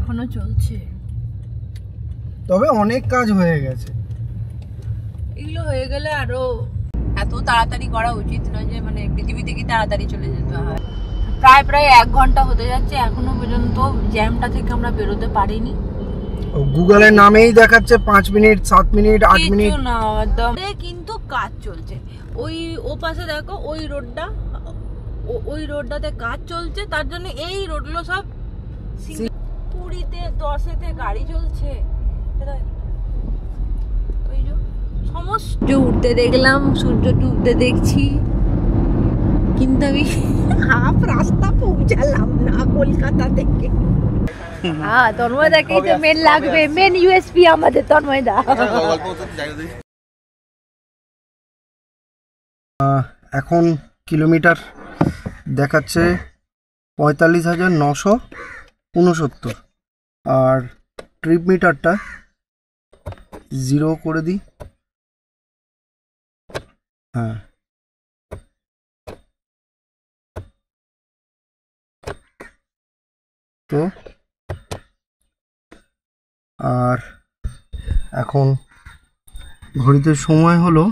এখনো চলছে, তবে অনেক কাজ হয়ে গেছে। এগুলো হয়ে গেলে আরো এত তাড়াতাড়ি করা উচিত নয় যে মানে পৃথিবী থেকে তাড়াতাড়ি চলে যেতে হয়। প্রায় 1 ঘন্টা হতে যাচ্ছে, এখনো পর্যন্ত জ্যামটা থেকে আমরা বেরোতে পারিনি। গুগলের নামেই দেখাচ্ছে 5 মিনিট, 7 মিনিট, 8 মিনিট না, একদম। কিন্তু কাজ চলছে ও পাশে দেখো, ওই রোডটাতে কাজ চলছে, তার জন্য এই রোডগুলো সব পুরীতে 10-এতে গাড়ি চলছে। সমস্ত উঠতে দেখলাম, সূর্য ডুবতে দেখছি, কিন্তু আমি হাফ রাস্তা পৌঁছালাম না কলকাতা থেকে। হ্যাঁ, তন্ময়দাকেই তো মেন লাগবে, মেন ইউএসপি আমাদের তন্ময়দা। এখন কিলোমিটার দেখাচ্ছে 45,969, আর ট্রিপ মিটারটা 0 করে দিই। হ্যাঁ, তো আর এখন ঘড়িতে সময় হলো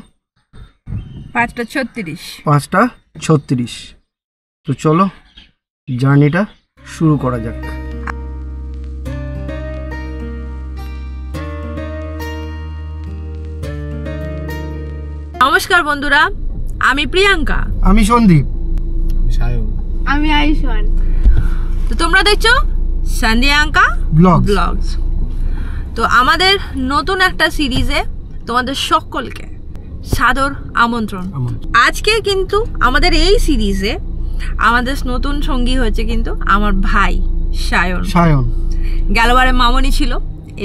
5:36। তো চলো জার্নিটা শুরু করা যাক। নমস্কার বন্ধুরা, আমি প্রিয়াঙ্কা, আমি সন্দীপ, আমি আয়ুষ্মান। তো তোমরা দেখছো সন্ধিয়াঙ্কা ব্লগস। তো আমাদের নতুন একটা সিরিজে তোমাদের সকলকে সাদর আমন্ত্রণ। আজকে কিন্তু আমাদের এই সিরিজে আমাদের নতুন সঙ্গী হচ্ছে কিন্তু আমার ভাই সায়ন। গেলবারে মামনি ছিল,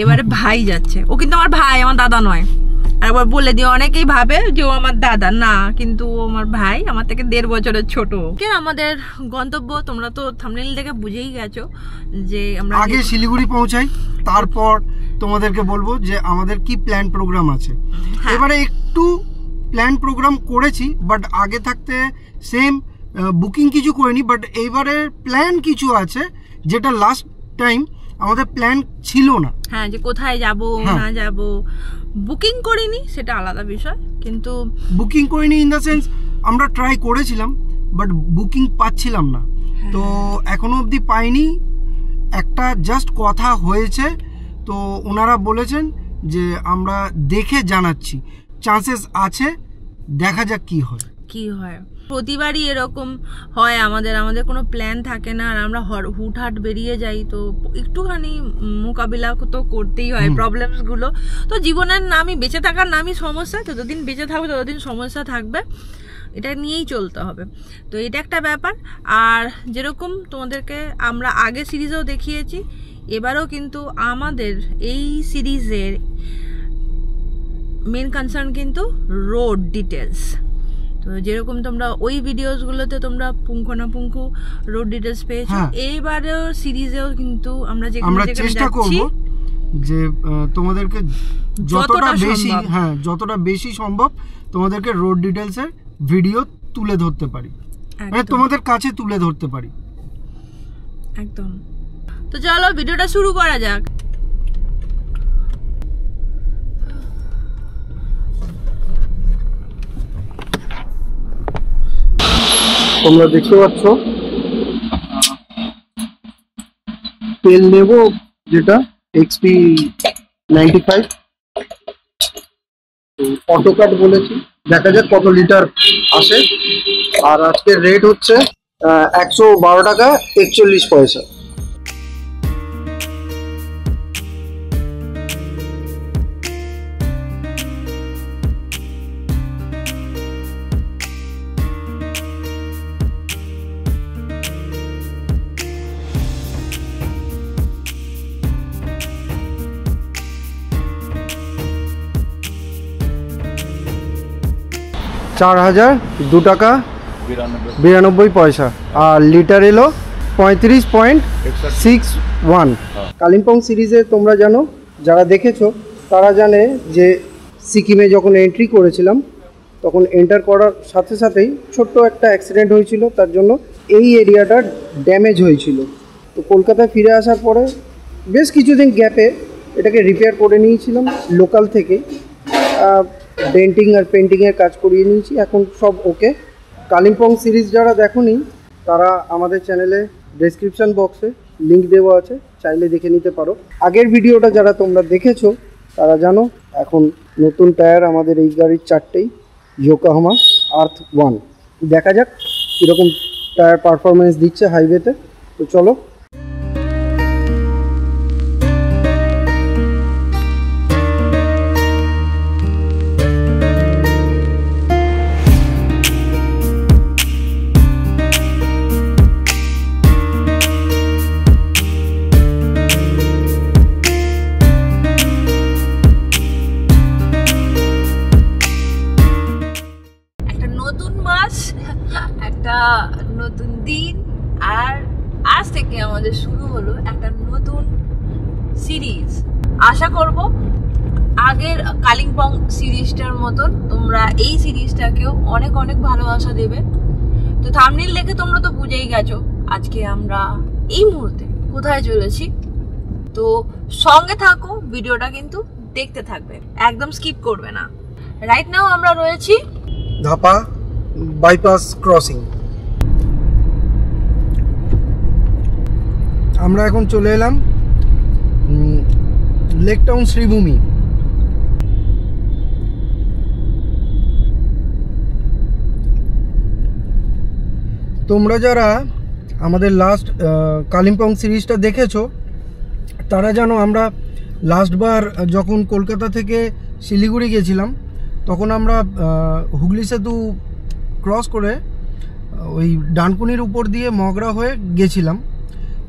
এবারে ভাই যাচ্ছে। ও কিন্তু আমার ভাই, আমার দাদা নয়। একবার বলে দিও, অনেকেই ভাবে যে ও আমার দাদা, না, কিন্তু ও আমার ভাই, আমার থেকে 1.5 বছরের ছোট। আমাদের গন্তব্য তোমরা তো থাম্বনেল দেখে বুঝেই গেছো যে আমরা আগে শিলিগুড়ি পৌঁছাই, তারপর তোমাদেরকে বলবো যে আমাদের কি প্ল্যান প্রোগ্রাম আছে। এবারে একটু প্ল্যান প্রোগ্রাম করেছি, বাট আগে থাকতে সেম বুকিং কিছু করিনি, বাট এইবারে প্ল্যান কিছু আছে যেটা লাস্ট টাইম আমাদের প্ল্যান ছিল না। হ্যাঁ, যে কোথায় যাব না যাব, বুকিং করিনি সেটা আলাদা বিষয়, কিন্তু বুকিং করিনি ইন দ্য সেন্স আমরা ট্রাই করেছিলাম, বাট বুকিং পাচ্ছিলাম না। তো এখনো অবধি পাইনি। একটা জাস্ট কথা হয়েছে, তো ওনারা বলেছেন যে আমরা দেখে জানাচ্ছি, চান্সেস আছে, দেখা যাক কি হয়। প্রতিবারই এরকম হয়, আমাদের কোনো প্ল্যান থাকে না, আর আমরা হুটহাট বেরিয়ে যাই। তো একটুখানি মোকাবিলা তো করতেই হয় প্রবলেমস গুলো। তো জীবনের নামই, বেঁচে থাকার নামই সমস্যা। যতদিন বেঁচে থাকবে ততদিন সমস্যা থাকবে, এটা নিয়েই চলতে হবে। তো এটা একটা ব্যাপার। আর যেরকম তোমাদেরকে আমরা আগে সিরিজেও দেখিয়েছি, এবারেও কিন্তু আমাদের এই সিরিজের মেন কনসার্ন কিন্তু রোড ডিটেলস। তো যেরকম তোমরা ওই ভিডিওসগুলোতে তোমরা পুঙ্খানুপুঙ্খ রোড ডিটেলস পেয়েছো, এইবারেও সিরিজেও কিন্তু আমরা চেষ্টা করব যে তোমাদেরকে যতটা বেশি সম্ভব তোমাদেরকে রোড ডিটেলসের ভিডিও তুলে ধরতে পারি, মানে তোমাদের কাছে তুলে ধরতে পারি একদম। তো চলো ভিডিওটা শুরু করা যাক। তোমরা দেখতে পাচ্ছ তেল নেব, যেটা XP 95 অটো কাট বলেছি, দেখা যাক কত লিটার আসে। আর আজকের রেট হচ্ছে 112 টাকা 41 পয়সা। 4,002 টাকা 92 পয়সা। আর লিটার এলো 35.61। কালিম্পং সিরিজে তোমরা জানো, যারা দেখেছো তারা জানে যে সিকিমে যখন এন্ট্রি করেছিলাম তখন এন্টার করার সাথে সাথেই ছোট্ট একটা অ্যাক্সিডেন্ট হয়েছিল, তার জন্য এই এরিয়াটা ড্যামেজ হয়েছিল। তো কলকাতায় ফিরে আসার পরে বেশ কিছুদিন গ্যাপে এটাকে রিপেয়ার করে নিয়েছিলাম লোকাল থেকে, ডেন্টিং আর পেন্টিংয়ের কাজ করিয়ে নিয়েছি, এখন সব ওকে। কালিম্পং সিরিজ যারা দেখোনি তারা আমাদের চ্যানেলে ডেসক্রিপশন বক্সে লিঙ্ক দেওয়া আছে, চাইলে দেখে নিতে পারো। আগের ভিডিওটা যারা তোমরা দেখেছো তারা জানো এখন নতুন টায়ার আমাদের এই গাড়ির 4টেই ইয়োকোহামা আর্থ 1। দেখা যাক কীরকম টায়ার পারফরমেন্স দিচ্ছে হাইওয়েতে। তো চলো। একটা নতুন দিন, আর আজ থেকে আমাদের শুরু হলো একটা নতুন সিরিজ। আশা করব আগের কালিম্পং সিরিজটার মতন তোমরা এই সিরিজটাকেও অনেক অনেক ভালোবাসা দেবে। তো থাম্বনেল দেখে তোমরা তো বুঝেই গেছো আজকে আমরা এই মুহূর্তে কোথায় চলেছি। তো সঙ্গে থাকো, ভিডিওটা কিন্তু দেখতে থাকবে, একদম স্কিপ করবে না। রাইট নাও আমরা রয়েছি ধাপা বাইপাস ক্রসিং। আমরা এখন চলে এলাম লেক টাউন শ্রীভূমি। তোমরা যারা আমাদের লাস্ট কালিম্পং সিরিজটা দেখেছো তারা জানো আমরা লাস্টবার যখন কলকাতা থেকে শিলিগুড়ি গেছিলাম তখন আমরা হুগলি সেতু ক্রস করে ওই ডানকুনির উপর দিয়ে মগরা হয়ে গেছিলাম,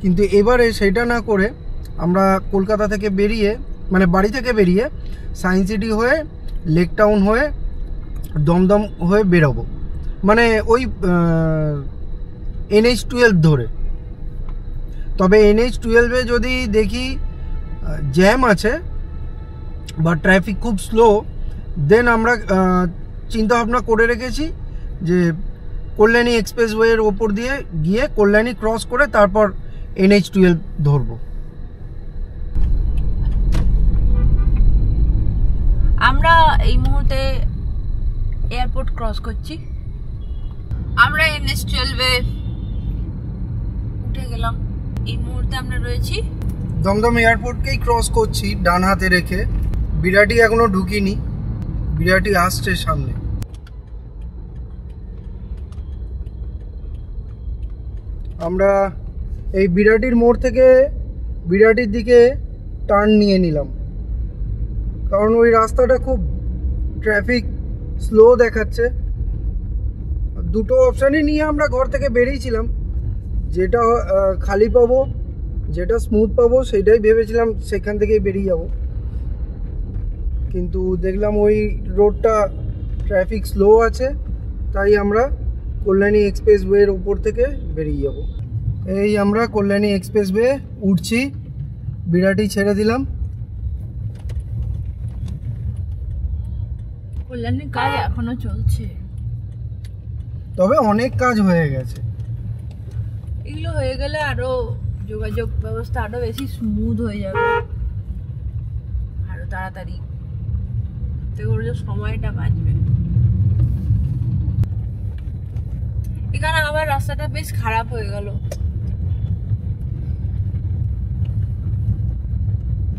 কিন্তু এবারে সেটা না করে আমরা কলকাতা থেকে বেরিয়ে মানে বাড়ি থেকে বেরিয়ে সায়েন্স সিটি হয়ে লেক টাউন হয়ে দমদম হয়ে বেরোবো, মানে ওই NH-12 ধরে। তবে NH-12-এ যদি দেখি জ্যাম আছে বা ট্রাফিক খুব স্লো, দেন আমরা চিন্তা ভাবনা করে রেখেছি যে কল্যাণী এক্সপ্রেসওয়ের ওপর দিয়ে গিয়ে কল্যাণী ক্রস করে তারপর NH-12 ধরবো। আমরা এই মুহূর্তে এয়ারপোর্ট ক্রস করছি। আমরা NH-12-এ উঠে গেলাম। এই মুহূর্তে আমরা রয়েছি দমদম এয়ারপোর্টকেই ক্রস করছি ডান হাতে রেখে। বিরাটি এখনো ঢুকিনি, বিরাটি আসছে সামনে। আমরা এই বিরাটির মোড় থেকে বিরাটির দিকে টার্ন নিয়ে নিলাম, কারণ ওই রাস্তাটা খুব ট্রাফিক স্লো দেখাচ্ছে। দুটো অপশানই নিয়ে আমরা ঘর থেকে বেরিয়েছিলাম, যেটা খালি পাবো যেটা স্মুথ পাবো সেটাই ভেবেছিলাম সেখান থেকেই বেরিয়ে যাব, কিন্তু দেখলাম ওই রোডটা ট্রাফিক স্লো আছে, তাই আমরা কল্যাণী এক্সপ্রেসওয়ের উপর থেকে বেরিয়ে যাব। এই আমরা কল্যাণী এক্সপ্রেসওয়ে উঠছি, বিরাটি ছেড়ে দিলাম। কল্যাণীর কাজ এখনো চলছে, তবে অনেক কাজ হয়ে গেছে। এগুলো হয়ে গেলে আরো যোগাযোগ ব্যবস্থা আরো বেশি স্মুথ হয়ে যাবে, আরো তাড়াতাড়ি সময়টা বাঁচবে। এখানে আবার রাস্তাটা বেশ খারাপ হয়ে গেল,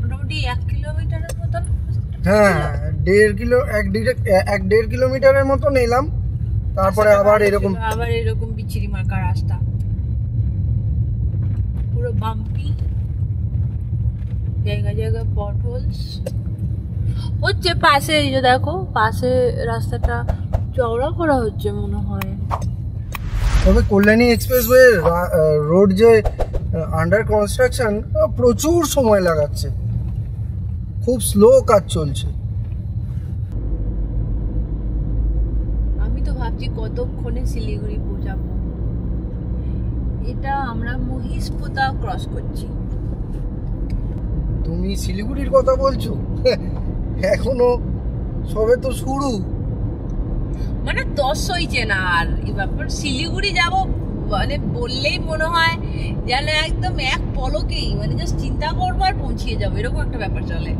মোটামুটি 1 কিলোমিটারের মতন। হ্যাঁ, 1.5 কিলোমিটারের মতন এলাম, তারপরে আবার এরকম বিচ্ছিরি মার্কা রাস্তা, পুরো বাম্পি, জায়গা জায়গা পটহোলস হচ্ছে। পাশে এই যে দেখো, পাশে রাস্তাটা চওড়া করা হচ্ছে মনে হয়। তবে কল্যাণী এক্সপ্রেসওয়ে রোড যে আন্ডার কনস্ট্রাকশন, প্রচুর সময় লাগাচ্ছে, খুব স্লো কাজ চলছে। আমি তো ভাবছি কতক্ষণে শিলিগুড়ি পৌঁছাবো। এটা আমরা মহিষপোতা ক্রস করছি। তুমি শিলিগুড়ির কথা বলছো? এখনো সবে তো শুরু, মানে 10 হইছে না। আর এই ব্যাপার শিলিগুড়ি যাব মানে বললেই মনে হয় যেন একদম এক পলকেই মানে জাস্ট চিন্তা করবো আর পৌঁছিয়ে যাবো, এরকম একটা ব্যাপার চলে।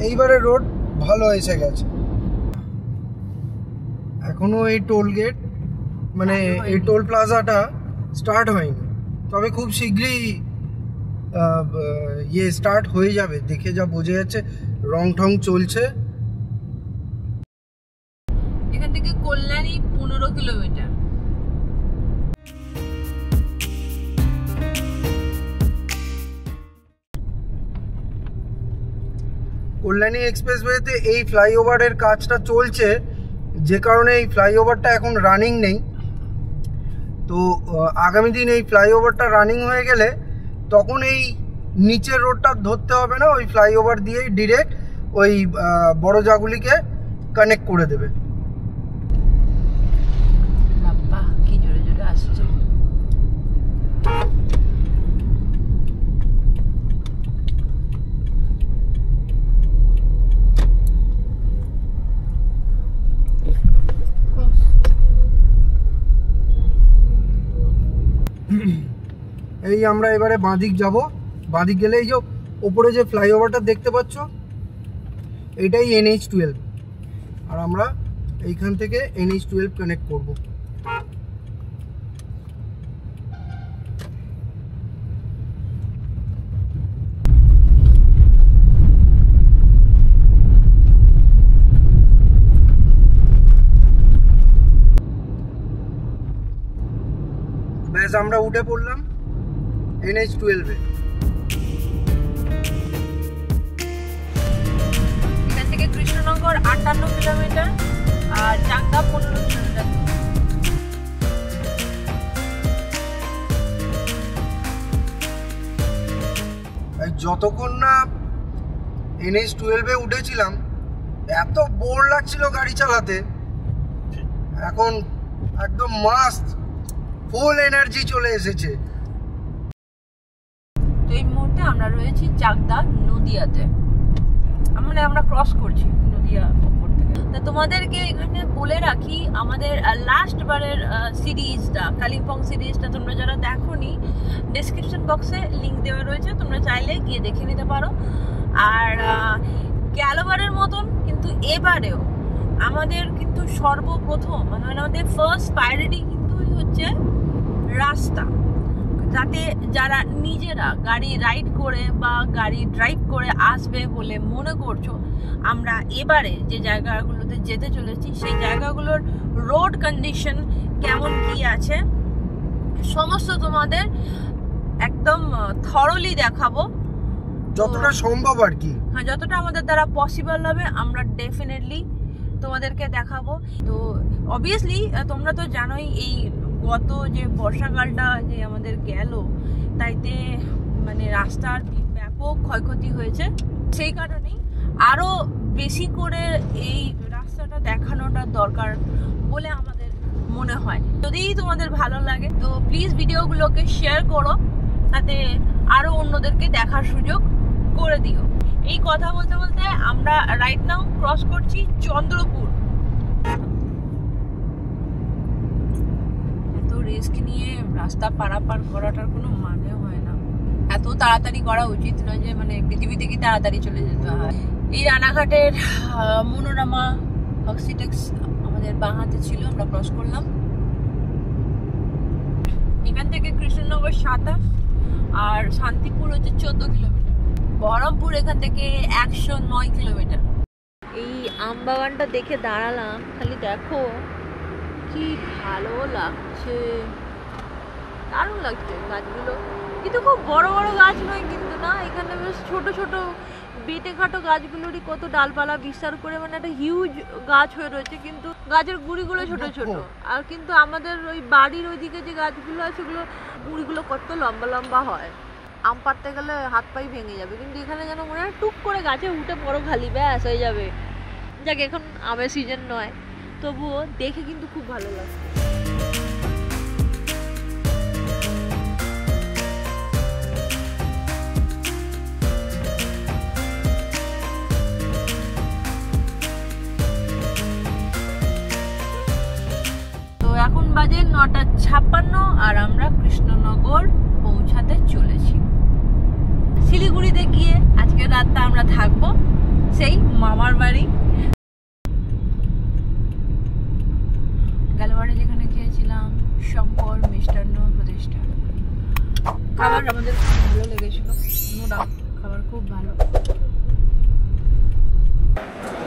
এইবারে রোড ভালো এসে গেছে। এখনো এই টোল গেট মানে এই টোল প্লাজাটা স্টার্ট হয়নি, তবে খুব শীঘ্রই স্টার্ট হয়ে যাবে, দেখে যা বোঝা যাচ্ছে। রং ঠং চলছে। এখান থেকে কল্যাণী 15 কিলোমিটার। কল্যাণী এক্সপ্রেসওয়েতে এই ফ্লাইওভারের কাজটা চলছে, যে কারণে এই ফ্লাইওভারটা এখন রানিং নেই। তো আগামী দিন এই ফ্লাইওভারটা রানিং হয়ে গেলে তখন এই নিচের রোডটা ধরতে হবে না, ওই ফ্লাইওভার দিয়েই ডিরেক্ট ওই বড় জাগুলিকে কানেক্ট করে দেবে। বাবা কি জোরে জোরে আসছে। এই আমরা এবারে বাঁদিক যাব। বাঁদিক গেলে এই যে ওপরে যে ফ্লাইওভারটা দেখতে পাচ্ছ, এটাই NH12, আর আমরা এইখান থেকে NH12 কানেক্ট করব। ব্যাস আমরা উঠে পড়লাম NH12-এ। এখান থেকে কৃষ্ণনগর 58 কিলোমিটার আর চাকদা 15 কিলোমিটার। যতক্ষণ না NH12-এ উঠেছিলাম এত বোর লাগছিল গাড়ি চালাতে, এখন একদম মাস্ট ফুল এনার্জি চলে এসেছে। তো এই মুহূর্তে আমরা রয়েছি চাকদা নদিয়াতে, মানে আমরা ক্রস করছি নদিয়া উপর থেকে। তো তোমাদেরকে এখানে বলে রাখি, আমাদের লাস্ট বারের সিরিজটা, কালিম্পং সিরিজটা তোমরা যারা দেখোনি, ডেসক্রিপশন বক্সে লিংক দেওয়া রয়েছে, তোমরা চাইলে গিয়ে দেখে নিতে পারো। আর গেলবারের মতন কিন্তু এবারেও আমাদের কিন্তু সর্বপ্রথম মানে আমাদের ফার্স্ট প্রায়োরিটি কিন্তু হচ্ছে রাস্তা, যাতে যারা নিজেরা গাড়ি রাইড করে বা গাড়ি ড্রাইভ করে আসবে বলে মনে করছো, আমরা এবারে যে জায়গাগুলোতে যেতে চলেছি সেই জায়গাগুলোর রোড কন্ডিশন কেমন কি আছে সমস্ত তোমাদের একদম থরলি দেখাবো, যতটা সম্ভব আর কি। হ্যাঁ, যতটা আমাদের দ্বারা পসিবল হবে আমরা ডেফিনেটলি তোমাদেরকে দেখাবো। তো অবভিয়াসলি তোমরা তো জানোই এই গত যে বর্ষাকালটা যে আমাদের গেল, তাইতে মানে রাস্তার ব্যাপক ক্ষয়ক্ষতি হয়েছে। সেই কারণেই আরো বেশি করে এই রাস্তাটা দেখানোটা দরকার বলে আমাদের মনে হয়। যদি তোমাদের ভালো লাগে তো প্লিজ ভিডিওগুলোকে শেয়ার করো, তাতে আরো অন্যদেরকে দেখার সুযোগ করে দিও। এই কথা বলতে বলতে আমরা রাইট নাও ক্রস করছি চন্দ্রপুর। এত রিস্ক নিয়ে রাস্তা পারাপার করাটার কোনো মানে হয় না, এত তাড়াতাড়ি করা উচিত নয় যে মানে পৃথিবী থেকে তাড়াতাড়ি চলে যেতে হয়। এই রানাঘাটের মনোরমা অক্সিটেক্স আমাদের বাঁ হাতে ছিল, আমরা ক্রস করলাম। এখান থেকে কৃষ্ণনগর 27 আর শান্তিপুর হচ্ছে 14 কিলোমিটার, বহরমপুর এখান থেকে 109 কিলোমিটার। এই আমবাগানটা দেখে দাঁড়ালাম, খালি দেখো কি ভালো লাগছে, দারুণ লাগছে গাছগুলো, কিন্তু খুব বড় বড় গাছ নয় কিন্তু না, এখানে বেশ ছোট ছোট বেটে খাটো গাছগুলোরই কত ডালপালা বিস্তার করে মানে একটা হিউজ গাছ হয়ে রয়েছে, কিন্তু গাছের গুঁড়িগুলো ছোট ছোট। আর কিন্তু আমাদের ওই বাড়ির ওইদিকে যে গাছগুলো আছে ওগুলো গুঁড়িগুলো কত লম্বা লম্বা হয়, আম পাড়তে গেলে হাত পাই ভেঙে যাবে, কিন্তু এখানে যেন মনে হয় টুক করে গাছে উঠে পড়ো খালি ব্যাস হয়ে যাবে। যাক এখন আমের সিজন নয়, তবুও দেখে কিন্তু খুব ভালো লাগছে। তো এখন বাজে 9টা 56 আর আমরা কৃষ্ণনগর পৌঁছাতে চলেছি। শিলিগুড়িতে গিয়ে আজকে রাতটা আমরা থাকবো সেই মামার বাড়ি। গেলবারে যেখানে খেয়েছিলাম শঙ্কর মিষ্টান্ন প্রতিষ্ঠান, খাবার আমাদের খুব ভালো লেগেছিল, নো ডাউট খাবার খুব ভালো।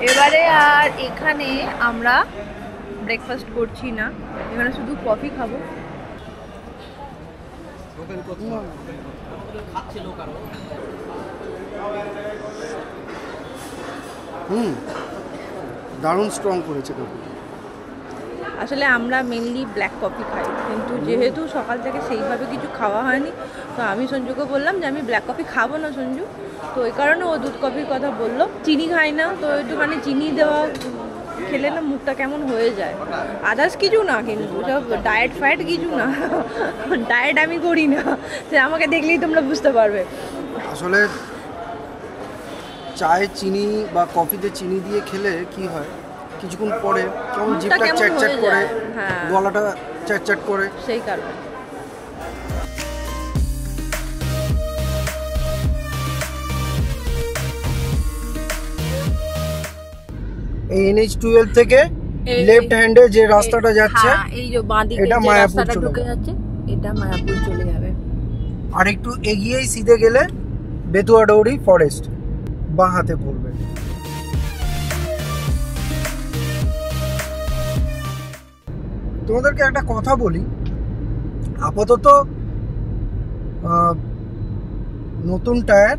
এবারে আর এখানে আমরা ব্রেকফাস্ট করছি না, এখানে শুধু কফি খাবো। দারুণ স্ট্রং করেছে কফি। আসলে আমরা মেনলি ব্ল্যাক কফি খাই, কিন্তু যেহেতু সকাল থেকে সেইভাবে কিছু খাওয়া হয়নি, তো আমি সঞ্জুকে বললাম যে আমি ব্ল্যাক কফি খাবো না সঞ্জু, তো এই কারণে ও দুধ কফির কথা বললো। চিনি খাই না, তো একটুখানি চিনি দেওয়া খেলে না মুখটা কেমন হয়ে যায়, আদার্স কিছু না, কিন্তু সব ডায়েট ফায়েট কিছু না, ডায়েট আমি করি না, সে আমাকে দেখলেই তোমরা বুঝতে পারবে। আসলে চায়ে চিনি বা কফিতে চিনি দিয়ে খেলে কি হয়, কিছুক্ষণ পরে কেমন জিভটা চ্যাটচ্যাট করে, গলাটা চ্যাটচ্যাট করে, সেই কারণে। এই NH12 থেকে লেফট হ্যান্ডে যে রাস্তাটা যাচ্ছে, এই যে বাঁদিকে এটা যে মায়াপুর রাস্তাটা ঢুকে যাচ্ছে, এটা মায়াপুর চলে যাবে। আর একটু এগিয়েই সিধে গেলে বেতুয়াডৌড়ি ফরেস্ট বাঁ হাতে পড়বে। তোমাদেরকে একটা কথা বলি, আপাতত নতুন টায়ার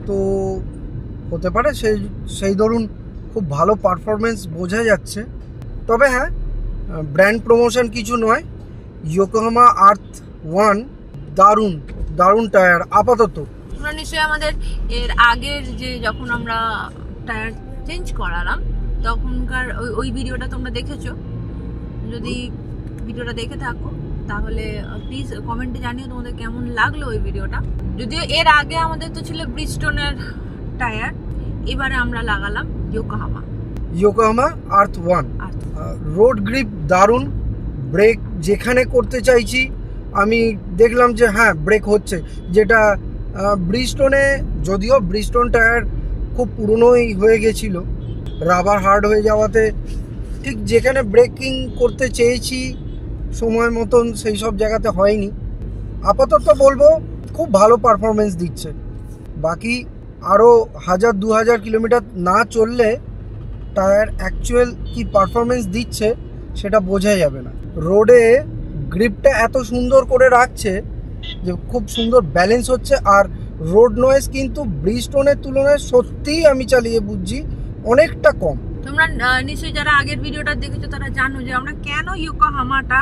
তো হতে পারে সেই ধরুন খুব ভালো পারফরমেন্স বোঝা যাচ্ছে, তবে হ্যাঁ ব্র্যান্ড প্রমোশন কিছু নয়, ইয়োকোহামা আর্থ 1 দারুণ টায়ার আপাতত। তোমরা নিশ্চয়ই আমাদের এর আগের যে যখন আমরা টায়ার চেঞ্জ করালাম তখনকার ওই ভিডিওটা তোমরা দেখেছো, যদি ভিডিওটা দেখে থাকো তাহলে প্লিজ কমেন্টে জানিও তোমাদের কেমন লাগলো ওই ভিডিওটা। যদিও এর আগে আমাদের তো ছিল ব্রিজস্টোনের টায়ার, এবারে আমরা লাগালাম ইয়োকোহামা আর্থ 1। রোড গ্রিপ দারুণ, ব্রেক যেখানে করতে চাইছি আমি দেখলাম যে হ্যাঁ ব্রেক হচ্ছে, যেটা ব্রিজস্টোনে, যদিও ব্রিজস্টোন টায়ার খুব পুরনোই হয়ে গেছিলো, রাবার হার্ড হয়ে যাওয়াতে ঠিক যেখানে ব্রেকিং করতে চেয়েছি সময় মতন সেই সব জায়গাতে হয়নি। আপাতত বলবো খুব ভালো পারফরমেন্স দিচ্ছে, বাকি আরও 1000-2000 কিলোমিটার না চললে টায়ার অ্যাকচুয়াল কি পারফরমেন্স দিচ্ছে সেটা বোঝা যাবে না। রোডে গ্রিপটা এত সুন্দর করে রাখছে যে খুব সুন্দর ব্যালেন্স হচ্ছে, আর রোড নয়েজ কিন্তু ব্রিজস্টোনের তুলনায় সত্যিই আমি চালিয়ে বুঝছি অনেকটা কম। তোমরা নিশ্চয়ই যারা আগের ভিডিওটা দেখেছো তারা জানো যে আমরা কেন ইয়োকোহামাটা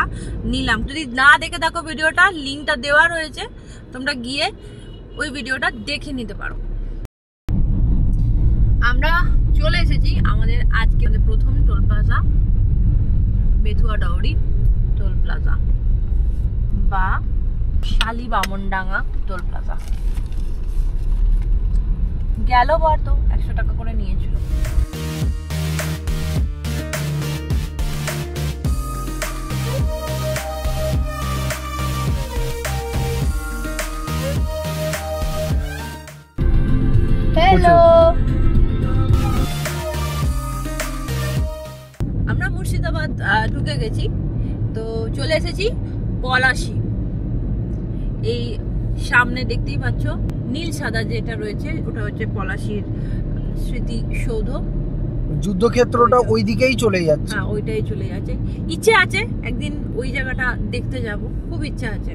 নিলাম। যদি না দেখে থাকো ভিডিওটা, লিঙ্কটা দেওয়া রয়েছে, তোমরা গিয়ে ওই ভিডিওটা দেখে নিতে পারো। আমরা চলে এসেছি আমাদের আজকে প্রথম toll plaza, Bethuadahari toll plaza বা শালিবামনডাঙ্গা টোল প্লাজা। গেল বার তো 100 টাকা করে নিয়েছিল। হ্যালো, আমরা মুর্শিদাবাদ ঢুকে গেছি, তো চলে এসেছি পলাশী। এই সামনে দেখতেই পাচ্ছ নীল সাদা যেটা রয়েছে ওটা হচ্ছে পলাশীর স্মৃতিসৌধ। যুদ্ধক্ষেত্রটা ওই দিকেই চলে যাচ্ছে। হ্যাঁ, ওইটাই চলে যাচ্ছে। ইচ্ছে আছে একদিন ওই জায়গাটা দেখতে যাব, খুব ইচ্ছা আছে।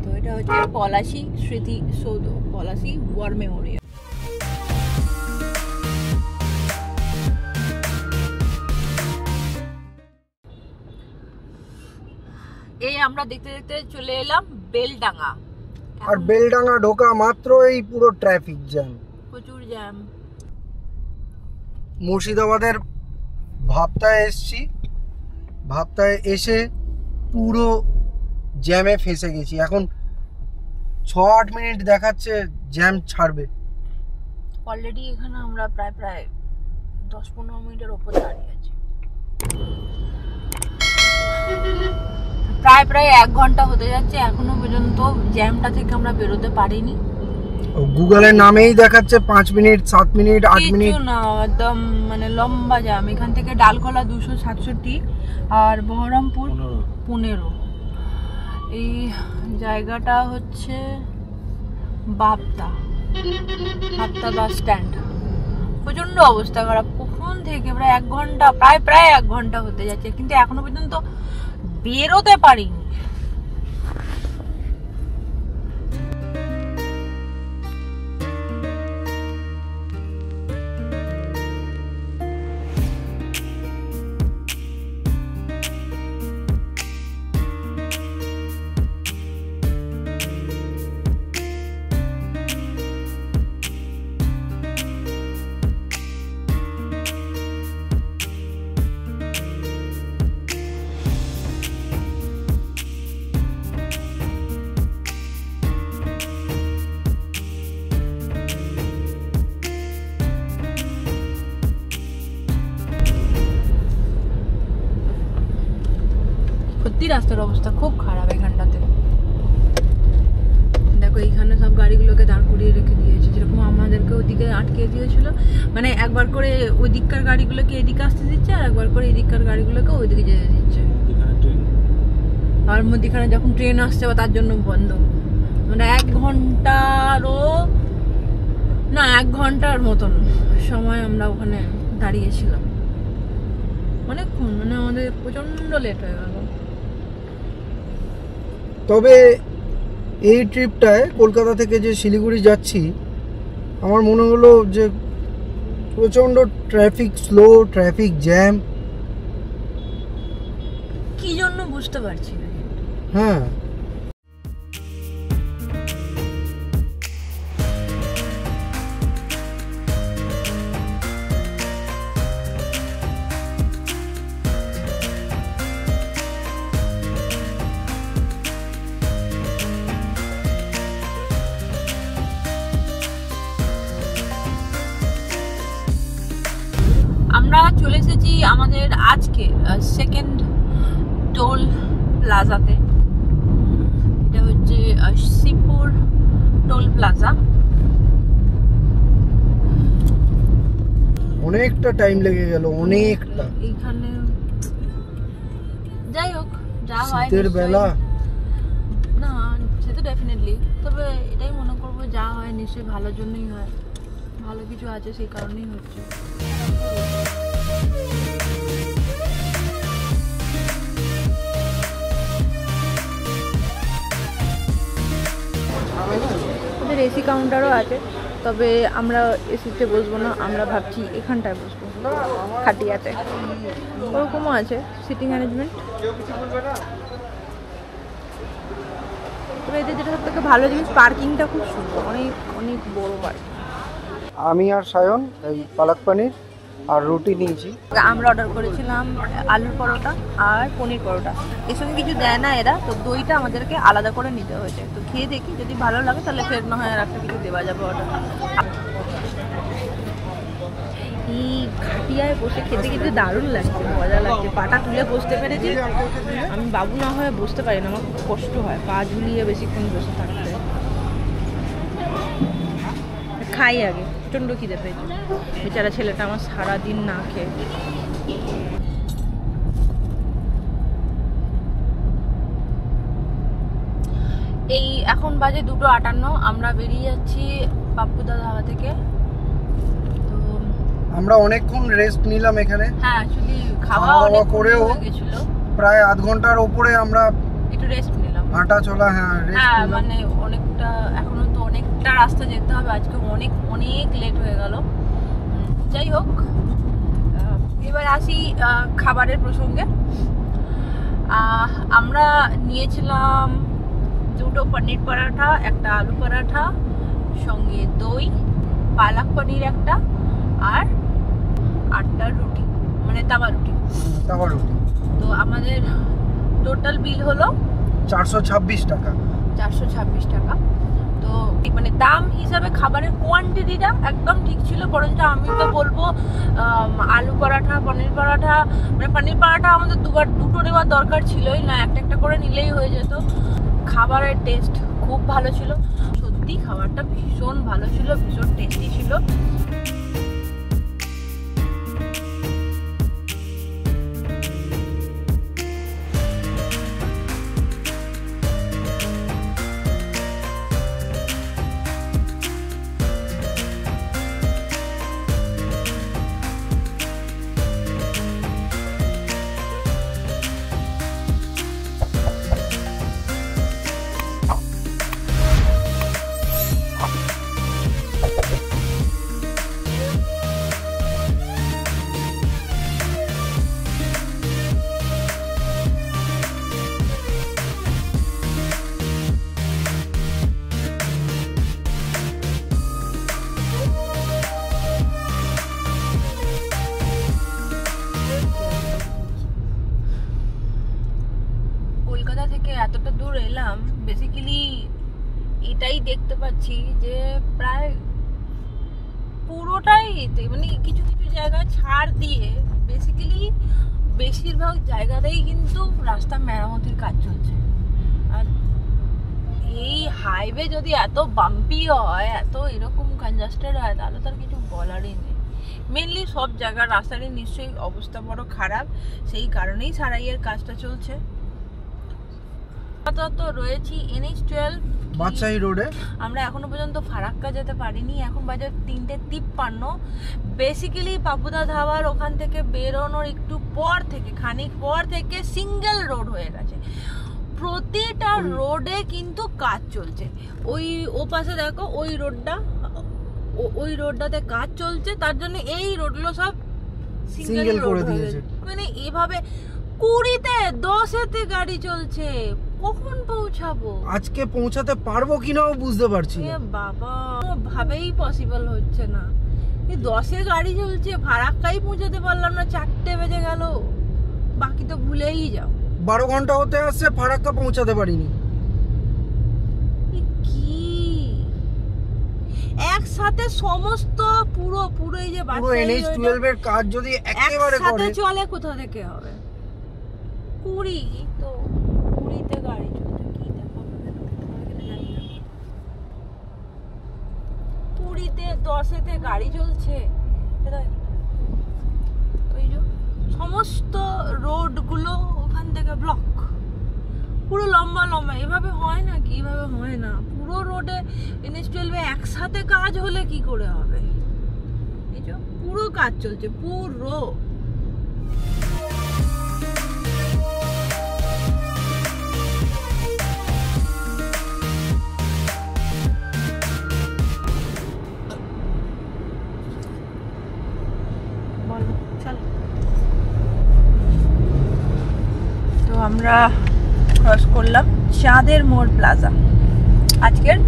তো এটা হচ্ছে পলাশী স্মৃতিসৌধ, পলাশী ওয়ার মেমোরিয়াল। এই আমরা দেখতে দেখতে চলে এলাম বেলডাঙ্গা। আর বেলডাঙ্গা ঢোকা মাত্র এই পুরো ট্রাফিক জ্যাম, প্রচুর জ্যাম। মুর্শিদাবাদের ভাবতায় এসছি, ভাবতায় এসে পুরো জ্যামে ফেঁসে গেছি। এখন 6-8 মিনিট দেখাচ্ছে জ্যাম ছাড়বে। অলরেডি এখানে আমরা প্রায় 10-15 মিনিটের ওপর দাঁড়িয়ে আছি। প্রায় 1 ঘন্টা হতে যাচ্ছে, এখনো পর্যন্ত জ্যামটা থেকে আমরা বেরোতে পারিনি। গুগলের নামেই দেখাচ্ছে 5 মিনিট, 7 মিনিট, 8 মিনিট। কিছু না, একদম মানে লম্বা জ্যাম। এখান থেকে ডালখোলা 267 আর বহরমপুর 15। এই জায়গাটা হচ্ছে বাপ্তা বাস স্ট্যান্ড। প্রচন্ড অবস্থা খারাপ, কখন থেকে প্রায় 1 ঘন্টা, প্রায় 1 ঘন্টা হতে যাচ্ছে, কিন্তু এখনো পর্যন্ত বেরোতে পারিনি। সত্যি রাস্তার অবস্থা খুব খারাপ এখানটাতে। দেখো এইখানে সব গাড়িগুলোকে দাঁড় করিয়ে রেখে দিয়েছে, যেরকম আমাদেরকে ওদিকে আটকে দিয়েছিল। মানে একবার করে ওই দিককার গাড়িগুলোকে এদিকে আসতে দিচ্ছে, আর একবার করে এদিককার গাড়িগুলোকে ওইদিকে যেতে দিচ্ছে। আর মধ্যখানে যখন ট্রেন আসছে তার জন্য বন্ধ। মানে 1 ঘন্টার মতন সময় আমরা ওখানে দাঁড়িয়েছিলাম অনেকক্ষণ। মানে আমাদের প্রচন্ড লেট হয়ে গেল। তবে এই ট্রিপটায় কলকাতা থেকে যে শিলিগুড়ি যাচ্ছি, আমার মনে হলো যে প্রচন্ড ট্রাফিক স্লো, ট্রাফিক জ্যাম। কি জন্য বুঝতে পারছি না। হ্যাঁ, আমরা চলে এসেছি আমাদের আজকে সেকেন্ড টোল প্লাজাতে। এটা হচ্ছে শিবপুর টোল প্লাজা। অনেকটা টাইম লেগে গেল, অনেকটা। এইখানে যাই হোক, যা হয় শীতের বেলা না, সে তো ডেফিনেটলি। তবে এটাই মনে করবো, যা হয় নিশ্চয়ই ভালোর জন্যই হয়, ভালো কিছু আছে সেই কারণেই হচ্ছে। ওদের এসি কাউন্টারও আছে, তবে আমরা এসিতে বসবো না, আমরা ভাবছি এখানটায় বসবো, খাটিয়াতে। ওরকমও আছে সিটিং অ্যারেঞ্জমেন্ট। তবে এদের যেটা সব থেকে ভালো জিনিস, পার্কিংটা খুব সুন্দর, অনেক অনেক বড় পার্কিং। আমি আর সায়ন এই পালক পনির আর রুটি নিয়েছি। আমরা অর্ডার করেছিলাম আলুর পরোটা আর পনির পরোটা। এর সঙ্গে কিছু দেয় না এরা, তো দইটা আমাদেরকে আলাদা করে নিতে হয়েছে। তো খেয়ে দেখি, যদি ভালো লাগে তাহলে ফের না হয় আর একটা কিছু দেওয়া যাবে অর্ডার। এই খাটিয়ায় বসে খেতে খেতে দারুণ লাগছে, মজা লাগছে। পাটা তুলে বসতে পেরেছি। আমি বাবু না হয়ে বসতে পারি না, আমার খুব কষ্ট হয় পা ঝুলিয়ে বেশিক্ষণ বসে থাকতে। খাই আগে, প্রচণ্ড খিদে পেয়েছে। বেচারা ছেলেটা আমার সারাদিন না খেয়ে। এই এখন বাজে 2:58। আমরা বেরিয়ে যাচ্ছি পাপ্পুদা ধাবা থেকে। তো আমরা অনেকক্ষণ রেস্ট নিলাম এখানে। হ্যাঁ, অ্যাকচুয়ালি খাওয়া অনেক করেও গেছিল, প্রায় আধ ঘন্টার উপরে আমরা একটু রেস্ট নিলাম, হাঁটা চলা। হ্যাঁ, মানে অনেকটা, এখনো তো অনেকটা রাস্তা যেতে হবে। আজকে অনেক অনেক লেট হয়ে গেল। যাই হোক, এবার আসি খাবারের প্রসঙ্গে। আমরা নিয়েছিলাম 2টো পনির পরাঠা, একটা আলু পরাঠা, সঙ্গে দই, পালক পনির একটা, আর 8টা রুটি, মানে তাওয়া রুটি। তো আমাদের টোটাল বিল হলো 426 টাকা। 426 টাকা। তো মানে দাম হিসাবে খাবারের কোয়ান্টিটিটা একদম ঠিক ছিল। বরঞ্চ আমি তো বলবো আলু পরাঠা, পনির পরাঠা, মানে পনির পরাঠা আমাদের দুটো নেওয়ার দরকার ছিলই না, একটা করে নিলেই হয়ে যেত। খাবারের টেস্ট খুব ভালো ছিল, সত্যি খাবারটা ভীষণ ভালো ছিল, ভীষণ টেস্টি ছিল। কলকাতা থেকে এতটা দূর এলাম, বেসিক্যালি এটাই দেখতে পাচ্ছি যে প্রায় পুরোটাই মানে কিছু কিছু জায়গায় ছাড় দিয়ে বেসিক্যালি বেশিরভাগ জায়গাতেই কিন্তু রাস্তা মেরামতির কাজ চলছে। আর এই হাইওয়ে যদি এত বাম্পি হয়, এত এরকম কনজাস্টেড হয়, তাহলে তার কিছু বলারই নেই। মেনলি সব জায়গার রাস্তারই নিশ্চয়ই অবস্থা বড় খারাপ, সেই কারণেই সারাইয়ের কাজটা চলছে। তো রয়েছি NH12 বাদশাহী রোডে। আমরা এখনো পর্যন্ত ফারাক্কা যেতে পারিনি, এখন বাজে 3:53। বেসিক্যালি পাপুদা ধাবার ওখান থেকে বেরোনোর একটু পর থেকে, খানিক পর থেকে সিঙ্গেল রোড হয়ে গেছে। প্রতিটা রোডে কিন্তু কাজ চলছে। ও পাশে দেখো ওই রোডটাতে কাজ চলছে, তার জন্য এই রোডগুলো সব সিঙ্গেল করে দিয়েছে। মানে এভাবে 20-তে 10-এতে গাড়ি চলছে, কখন পৌঁছাবো? আজকে পৌঁছাতে পারবো কিনাও বুঝতে পারছি না বাবা, ভাবেই পসিবল হচ্ছে না। 10-এ গাড়ি চলছে, ফারাক্কাই পৌঁছাতে পারলাম না, 4টে বেজে গেল। বাকি তো ভুলেই যাও। 12 ঘন্টা হতে আসছে, ফারাক্কা পৌঁছাতে পারিনি। কি একসাথে সমস্ত পুরো এই যে NH12 এর কাজ যদি একেবারে করে চলে, কোথা থেকে হবে? 20-তে গাড়ি চলছে, কি দেখা 20-তে 10-এতে গাড়ি চলছে। ওই যে সমস্ত রোডগুলো ওখান থেকে ব্লক, পুরো লম্বা লম্বা। এভাবে হয় না কি? এভাবে হয় না। পুরো রোডে NH12 একসাথে কাজ হলে কি করে হবে? এই যে পুরো কাজ চলছে, পুরো। তো আমরা ক্রস করলাম চাঁদের মোড় প্লাজা, আজকের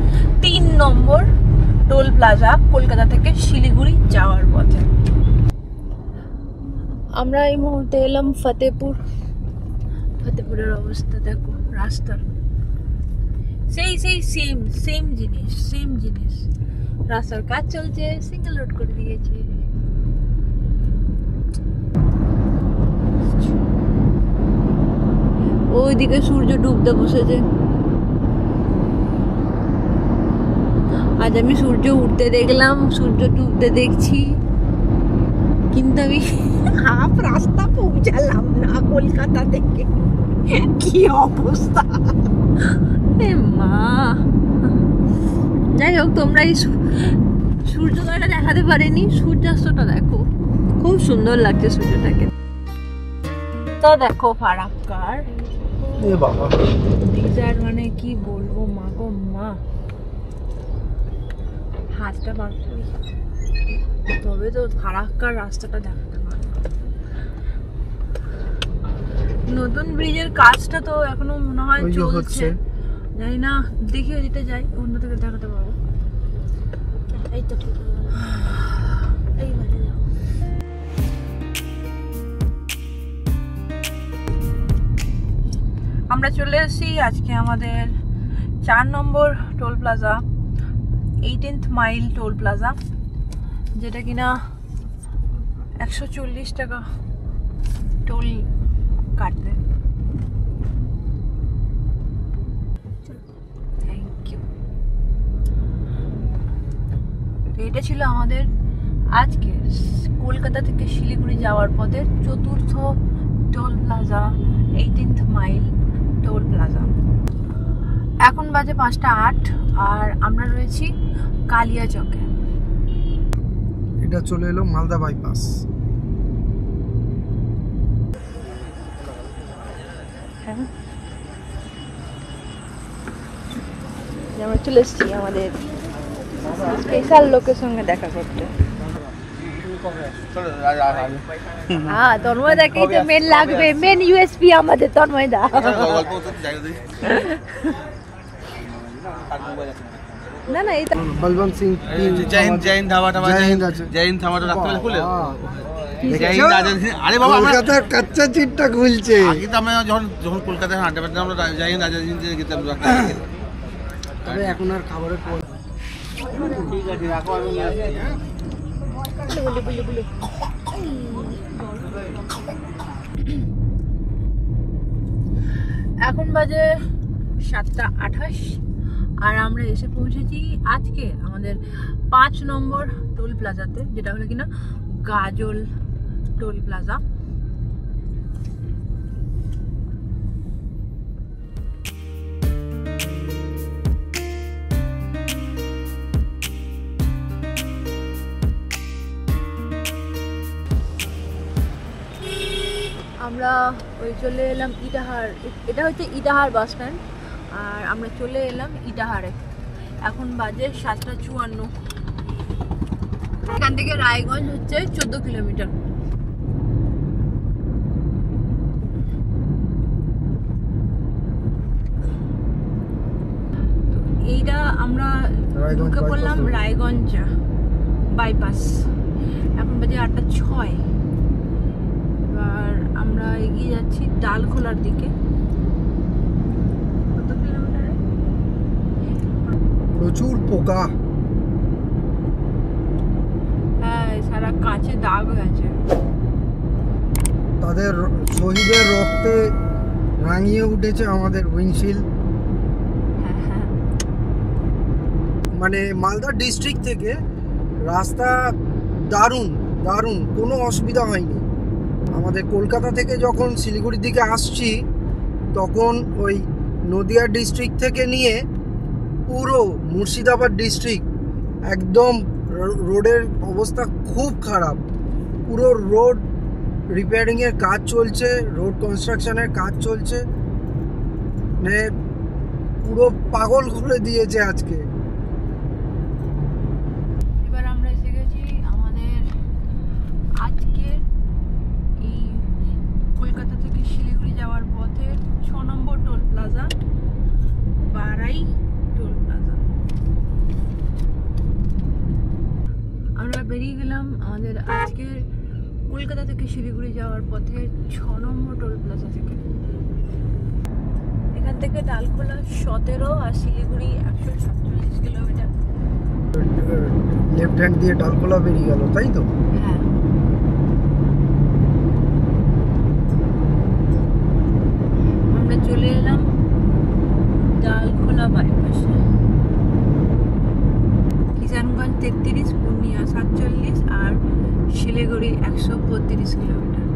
3 নম্বর টোল প্লাজা কলকাতা থেকে শিলিগুড়ি যাওয়ার পথে। আমরা এই মুহূর্তে এলাম ফতেপুরের অবস্থা দেখো, রাস্তার সেই সেম জিনিস। রাস্তার কাজ চলছে, সিঙ্গেল রোড করে দিয়েছে। ওইদিকে সূর্য ডুবতে বসেছে। আজ আমি সূর্য উঠতে দেখলাম, সূর্য ডুবতে দেখছি, কিন্তু আমি হাফ রাস্তা পৌঁছালাম না কলকাতা থেকে। কি অবস্থা মা! যাই হোক, তোমরা এই সূর্যোদয়টা দেখাতে পারিনি, সূর্যাস্তটা দেখো, খুব সুন্দর লাগছে সূর্যটাকে। তো দেখো ফারাক্কার ডিজাইন, মানে কি বলবো মা গো মা, হাতটা বার করি তবে তো ফারাক্কার রাস্তাটা দেখাতে পারবো। নতুন ব্রিজের কাজটা তো এখনো মনে হয় চলছে, জানি না, দেখি ওদিকে যাই, অন্য থেকে দেখাতে পারবো। এই তো ঠিক আছে, এইবারে যাও। আমরা চলে এসেছি আজকে আমাদের 4 নম্বর toll plaza 18th mile toll plaza, যেটা কিনা 140 টাকা টোল কাটবে। Thank you. এটা ছিল আমাদের আজকে কলকাতা থেকে শিলিগুড়ি যাওয়ার পথে চতুর্থ toll plaza, 18th mile toll plaza. এখন বাজে 5:08 আর আমরা রয়েছি কালিয়াচকে। এটা চলে এলো মালদা বাইপাস। আমরা চলে এসেছি আমাদের স্পেশাল লোকের সঙ্গে দেখা করতে। হ্যাঁ, তন্ময়দাকেই তো মেন লাগবে, মেন ইউএসপি আমাদের তন্ময়দা। না না, এটা বলবন্ত সিং জৈন ধাবাটা রাখতে খুলে আরে বাবা কলকাতা কাঁচা চিটটা খুলছে। আগে তো আমরা যখন কলকাতায় আড্ডা পেতাম আমরা জৈন রাজাদিন গেতাম। তবে এখন আর খাবারের পর ঠিক আছে রাখো, আমি নিয়ে আসছি। এখন বাজে 7:28 আর আমরা এসে পৌঁছেছি আজকে আমাদের 5 নম্বর টোল প্লাজাতে, যেটা হলো কিনা গাজল টোল প্লাজা। আমরা ওই চলে এলাম ইটাহার, এটা হচ্ছে ইটাহার বাস স্ট্যান্ড, আর আমরা চলে এলাম ইটাহারে। এখন বাজে 7:54। এখান থেকে রায়গঞ্জ হচ্ছে 14 কিলোমিটার। এইটা আমরা ঢুকে পড়লাম রায়গঞ্জ বাইপাস। এখন বাজে 8:06। এবার আমরা এগিয়ে যাচ্ছি ডালখোলার দিকে। কত কিলোমিটারে? প্রচুর পোকা। হ্যাঁ, সারা কাঁচে দাগ হয়েছে। তাদের শহীদের রক্তে রাঙিয়ে উঠেছে আমাদের উইন্ডশিল্ড। মানে মালদা ডিস্ট্রিক্ট থেকে রাস্তা দারুণ দারুণ, কোনো অসুবিধা হয়নি। আমাদের কলকাতা থেকে যখন শিলিগুড়ির দিকে আসছি তখন ওই নদিয়া ডিস্ট্রিক্ট থেকে নিয়ে পুরো মুর্শিদাবাদ ডিস্ট্রিক্ট একদম রোডের অবস্থা খুব খারাপ। পুরো রোড রিপেয়ারিংয়ের কাজ চলছে, রোড কনস্ট্রাকশনের কাজ চলছে, মানে পুরো পাগল করে দিয়েছে আজকে। এবার আমরা এসে গেছি আমাদের আজকের এই কলকাতা থেকে শিলিগুড়ি যাওয়ার পথে 6 নম্বর টোল প্লাজা, বারাই টোল প্লাজা। আমরা বেরিয়ে গেলাম আমাদের আজকের কলকাতা থেকে শিলিগুড়ি যাওয়ার পথে 6 নম্বর টোল প্লাজা থেকে। এখান থেকে ডালখোলা 17 আর শিলিগুড়ি 147 কিলোমিটার। লেফট হ্যান্ড দিয়ে ডালখোলা বেরিয়ে গেল, তাই তো? হ্যাঁ, আমরা চলে এলাম ডালখোলা বাইপাসে। কিষানগঞ্জ 33, পূর্ণিয়া 47 আর শিলিগুড়ি 132 কিলোমিটার।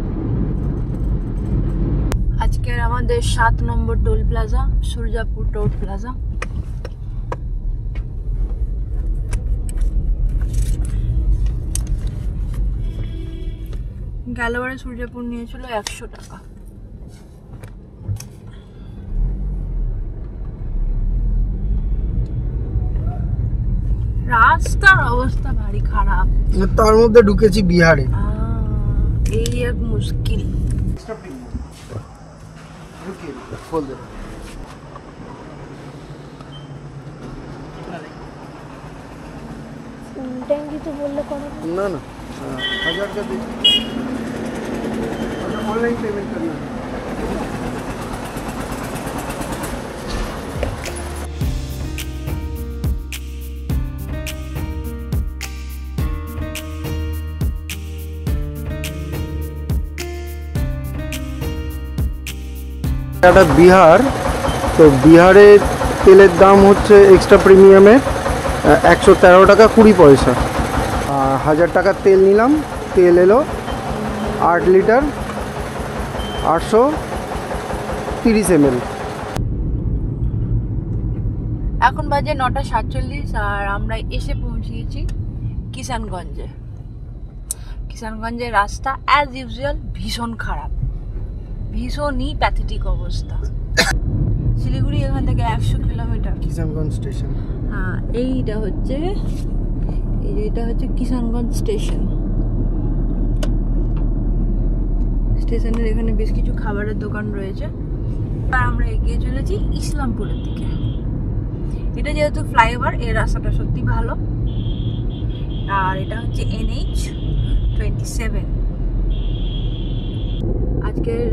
আজকের আমাদের 7 নম্বর toll plaza Suryapur toll plaza. গেলবারে Suryapur নিয়েছিল 100 টাকা। রাস্তার অবস্থা ভারী খারাপ, তার মধ্যে ঢুকেছি বিহারে। এই এক মুশকিল। ना ना 1000 का दे, ऑनलाइन पेमेंट करना है। এটা বিহার, তো বিহারের তেলের দাম হচ্ছে এক্সট্রা প্রিমিয়ামের 113 টাকা 20 পয়সা। আর 1000 টাকার তেল নিলাম, তেল এলো 8 লিটার 830 ml। এখন বাজে 9:47 আর আমরা এসে পৌঁছিয়েছি কিষানগঞ্জে। কিষানগঞ্জের রাস্তা অ্যাজ ইউজুয়াল ভীষণ খারাপ, ভীষণই প্যাথেটিক অবস্থা। শিলিগুড়ি এখান থেকে 100 কিলোমিটার। কিষানগঞ্জ স্টেশন, হ্যাঁ এইটা হচ্ছে কিষানগঞ্জ স্টেশন। স্টেশনের এখানে বেশ কিছু খাবারের দোকান রয়েছে। আর আমরা এগিয়ে চলেছি ইসলামপুরের দিকে। এটা যেহেতু ফ্লাইওভার, এর রাস্তাটা সত্যি ভালো। আর এটা হচ্ছে NH27। আজকের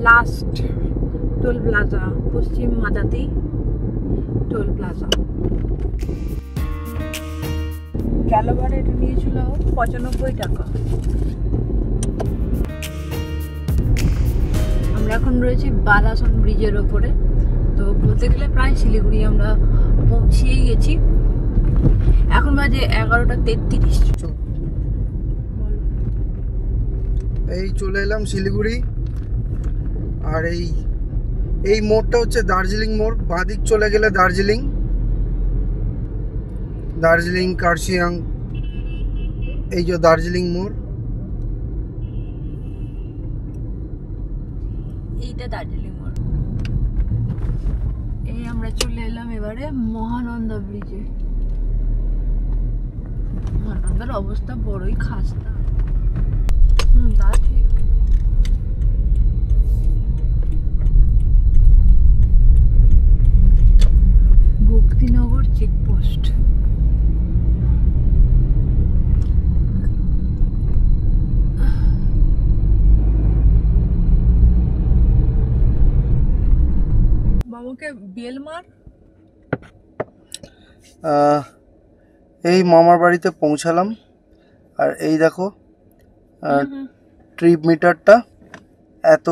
লাস্ট টোল প্লাজা পশ্চিম মাদাতি টোল প্লাজা। গেলবারে এটা নিয়েছিল 95 টাকা। আমরা এখন রয়েছি বালাসন ব্রিজের ওপরে। তো বলতে গেলে প্রায় শিলিগুড়ি আমরা পৌঁছিয়েই গেছি। এখন বাজে 11:33। এই চলে এলাম শিলিগুড়ি। আর এই মোড়টা হচ্ছে দার্জিলিং মোড়। বাঁদিক চলে গেলে দার্জিলিং কার্শিয়াং, এই যে দার্জিলিং মোড়। এইটা দার্জিলিং মোড়। এই আমরা চলে এলাম এবারে মহানন্দা ব্রিজে। মহানন্দার অবস্থা বড়ই খাস্তা। তা ঠিক। ভক্তিনগর চেকপোস্ট। মামাকে বেল মার। এই মামার বাড়িতে পৌঁছালাম। আর এই দেখো ট্রিপ মিটারটা এত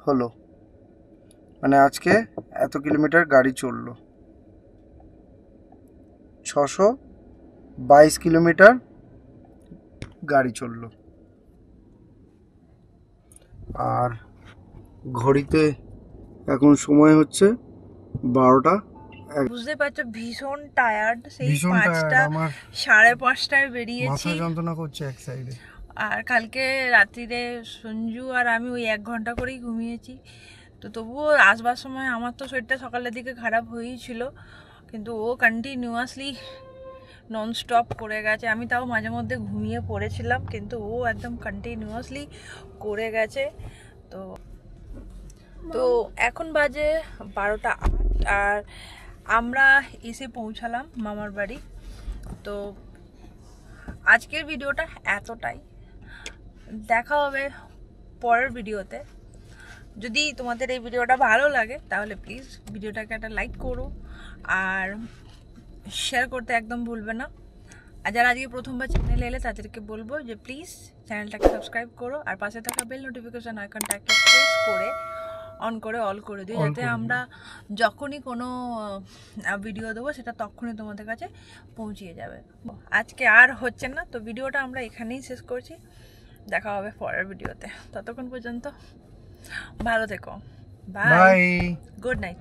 হলো, মানে আজকে এত কিলোমিটার গাড়ি চললো। 622 কিলোমিটার গাড়ি চললো। আর ঘড়িতে এখন সময় হচ্ছে 12টা। বুঝতে পারছো ভীষণ টায়ার্ড। সেই 5টা 5:30টায় বেরিয়েছি। মাথা যন্ত্রণা করছে এক সাইডে। আর কালকে রাত্রিরে সঞ্জু আর আমি ওই 1 ঘন্টা করেই ঘুমিয়েছি। তো তবুও আসবার সময় আমার তো শরীরটা সকালের দিকে খারাপ হয়েই ছিল, কিন্তু ও কন্টিনিউয়াসলি ননস্টপ করে গেছে। আমি তাও মাঝে মধ্যে ঘুমিয়ে পড়েছিলাম, কিন্তু ও একদম কন্টিনিউয়াসলি করে গেছে। তো এখন বাজে 12:08 আর আমরা এসে পৌঁছালাম মামার বাড়ি। তো আজকের ভিডিওটা এতটাই। দেখা হবে পরের ভিডিওতে। যদি তোমাদের এই ভিডিওটা ভালো লাগে তাহলে প্লিজ ভিডিওটাকে একটা লাইক করো আর শেয়ার করতে একদম ভুলবে না। আর যারা আজকে প্রথমবার চ্যানেলে এলে তাদেরকে বলবো যে প্লিজ চ্যানেলটাকে সাবস্ক্রাইব করো আর পাশে থাকা বেল নোটিফিকেশন আইকনটাকে প্রেস করে অন করে অল করে দিও, যাতে আমরা যখনই কোনো ভিডিও দেবো সেটা তখনই তোমাদের কাছে পৌঁছিয়ে যাবে। আজকে আর হচ্ছে না, তো ভিডিওটা আমরা এখানেই শেষ করছি। দেখা হবে পরের ভিডিওতে। ততক্ষণ পর্যন্ত ভালো থেকো। Bye, good night.